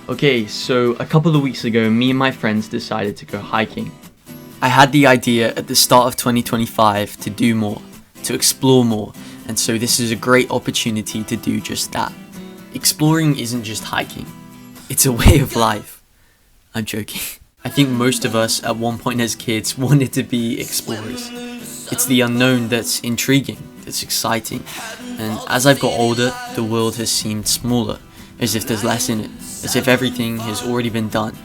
Okay, so a couple of weeks ago, me and my friends decided to go hiking. I had the idea at the start of 2025 to do more, to explore more, and so this is a great opportunity to do just that. Exploring isn't just hiking, it's a way of life. I'm joking. I think most of us at one point as kids wanted to be explorers. It's the unknown that's intriguing, that's exciting, and as I've got older, the world has seemed smaller, as if there's less in it, as if everything has already been done.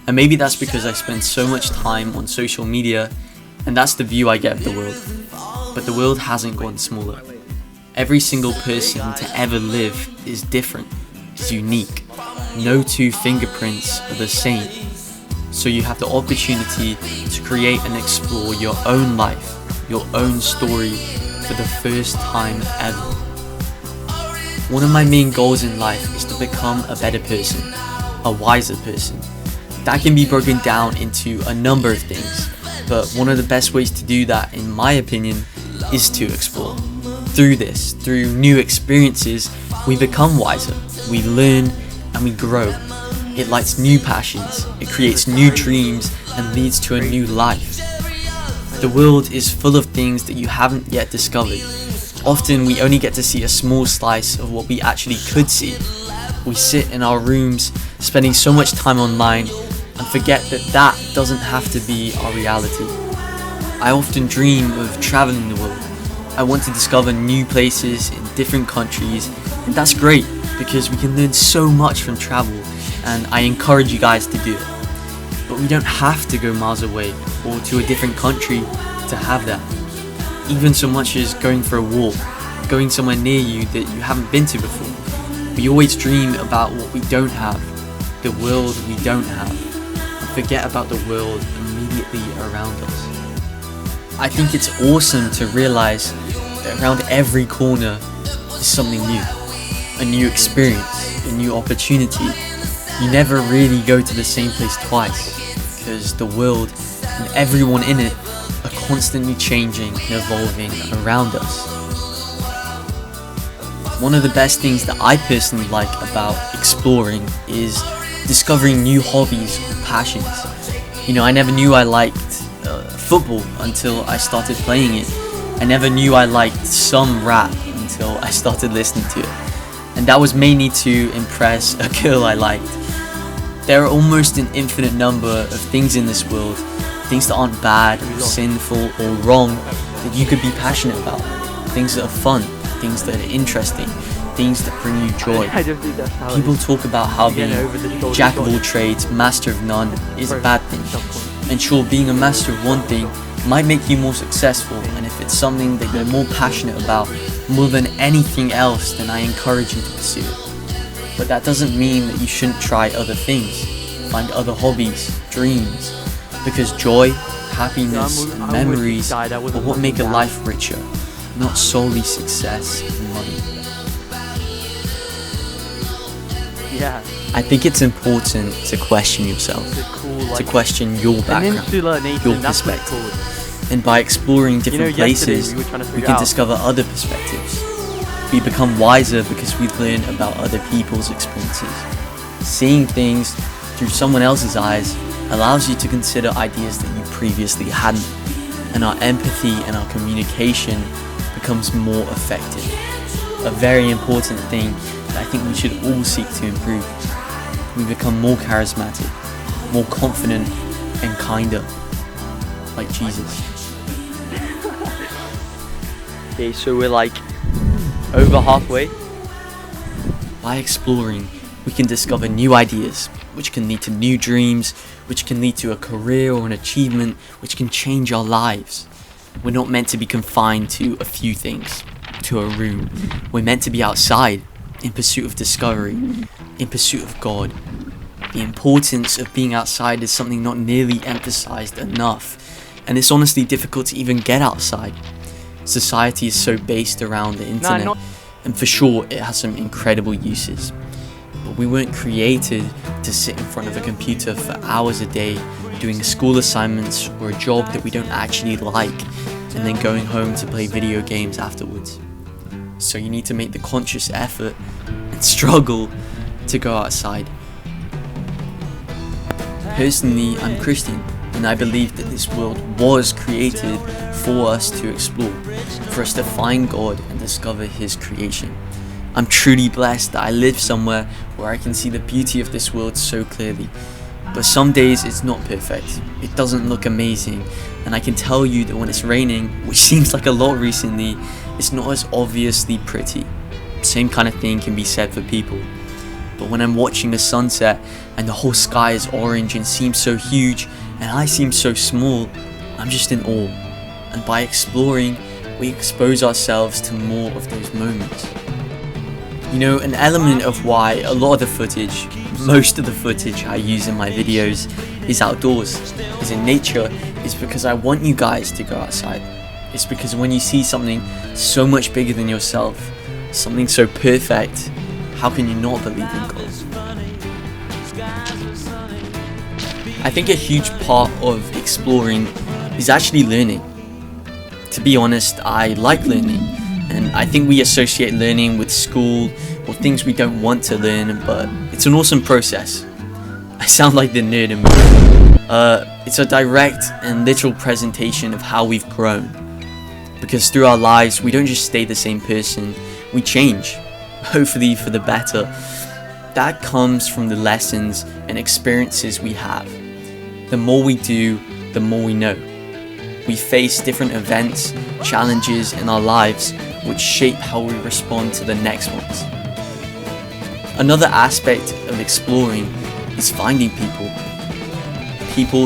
And maybe that's because I spend so much time on social media, and that's the view I get of the world. But the world hasn't gotten smaller. Every single person to ever live is different, is unique. No two fingerprints are the same. So you have the opportunity to create and explore your own life, your own story for the first time ever. One of my main goals in life is to become a better person, a wiser person. That can be broken down into a number of things, but one of the best ways to do that, in my opinion, is to explore. Through new experiences, we become wiser, we learn, and we grow. It lights new passions, it creates new dreams, and leads to a new life. The world is full of things that you haven't yet discovered. Often we only get to see a small slice of what we actually could see. We sit in our rooms, spending so much time online, and forget that that doesn't have to be our reality. I often dream of traveling the world. I want to discover new places in different countries, and that's great because we can learn so much from travel, and I encourage you guys to do it. But we don't have to go miles away or to a different country to have that. Even so much as going for a walk, going somewhere near you that you haven't been to before. We always dream about what we don't have, the world we don't have, and forget about the world immediately around us. I think it's awesome to realize that around every corner is something new, a new experience, a new opportunity. You never really go to the same place twice, because the world and everyone in it are constantly changing and evolving around us. One of the best things that I personally like about exploring is discovering new hobbies or passions. I never knew I liked football until I started playing it. I never knew I liked some rap until I started listening to it. And that was mainly to impress a girl I liked. There are almost an infinite number of things in this world, things that aren't bad, or sinful, or wrong, that you could be passionate about. Things that are fun, things that are interesting, things that bring you joy. People talk about how being jack of all trades, master of none is a bad thing. And sure, being a master of one thing might make you more successful, and if it's something that you're more passionate about more than anything else, then I encourage you to pursue it. But that doesn't mean that you shouldn't try other things, find other hobbies, dreams, because joy, happiness, and memories are what make a life richer, not solely success and money. Yeah. I think it's important to question yourself, to question your background, your perspective. And by exploring different places, we can discover other perspectives. We become wiser because we learn about other people's experiences. Seeing things through someone else's eyes allows you to consider ideas that you previously hadn't, and our empathy and our communication becomes more effective. A very important thing that I think we should all seek to improve. We become more charismatic, more confident, and kinder, like Jesus. Okay, so we're like over halfway. By exploring, we can discover new ideas, which can lead to new dreams, which can lead to a career or an achievement, which can change our lives. We're not meant to be confined to a few things, to a room. We're meant to be outside, in pursuit of discovery, in pursuit of God. The importance of being outside is something not nearly emphasized enough, and it's honestly difficult to even get outside. Society is so based around the internet, and for sure it has some incredible uses. But we weren't created to sit in front of a computer for hours a day doing school assignments or a job that we don't actually like, and then going home to play video games afterwards. So you need to make the conscious effort and struggle to go outside. Personally, I'm Christian, and I believe that this world was created for us to explore, for us to find God and discover His creation. I'm truly blessed that I live somewhere where I can see the beauty of this world so clearly. But some days it's not perfect, it doesn't look amazing, and I can tell you that when it's raining, which seems like a lot recently, it's not as obviously pretty. Same kind of thing can be said for people. But when I'm watching the sunset and the whole sky is orange and seems so huge and I seem so small, I'm just in awe. And by exploring, we expose ourselves to more of those moments. You know, an element of why a lot of the footage, most of the footage I use in my videos is outdoors, is in nature, is because I want you guys to go outside. It's because when you see something so much bigger than yourself, something so perfect, how can you not believe in God? I think a huge part of exploring is actually learning. To be honest, I like learning, and I think we associate learning with school or things we don't want to learn, but it's an awesome process. I sound like the nerd in me. It's a direct and literal presentation of how we've grown. Because through our lives, we don't just stay the same person, we change, hopefully for the better. That comes from the lessons and experiences we have. The more we do, the more we know. We face different events, challenges in our lives, which shape how we respond to the next ones. Another aspect of exploring is finding people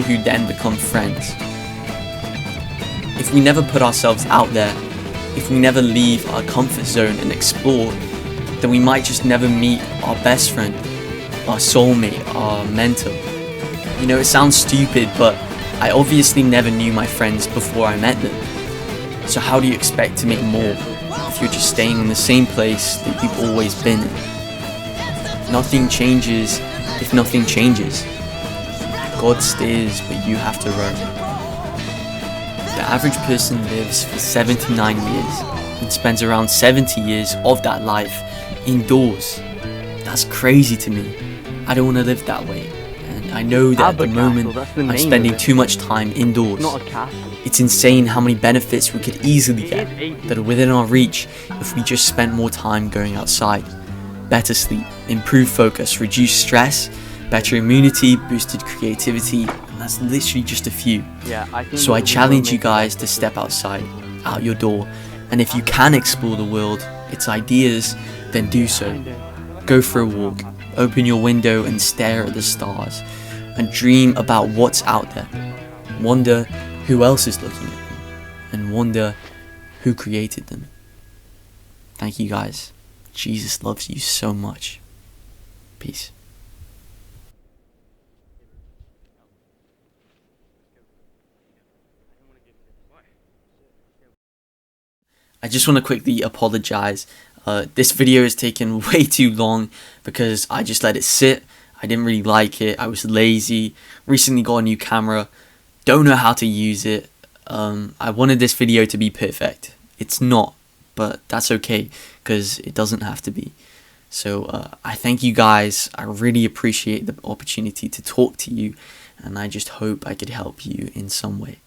who then become friends. If we never put ourselves out there, if we never leave our comfort zone and explore, then we might just never meet our best friend, our soulmate, our mentor. You know, it sounds stupid, but I obviously never knew my friends before I met them. So how do you expect to make more if you're just staying in the same place that you've always been in? Nothing changes if nothing changes. God steers, but you have to row. The average person lives for 79 years and spends around 70 years of that life indoors. That's crazy to me. I don't want to live that way. And I know that at the moment I'm spending too much time indoors. It's insane how many benefits we could easily get that are within our reach if we just spent more time going outside. Better sleep, improved focus, reduced stress, better immunity, boosted creativity, and that's literally just a few. So I challenge you guys to step outside, out your door, and if you can explore the world, its ideas, then do so. Go for a walk, open your window and stare at the stars, and dream about what's out there. Wonder who else is looking at them, and wonder who created them. Thank you guys. Jesus loves you so much. Peace. I just want to quickly apologize. This video has taken way too long because I just let it sit. I didn't really like it. I was lazy. Recently got a new camera. Don't know how to use it. I wanted this video to be perfect. It's not, but that's okay because it doesn't have to be. So I thank you guys. I really appreciate the opportunity to talk to you, and I just hope I could help you in some way.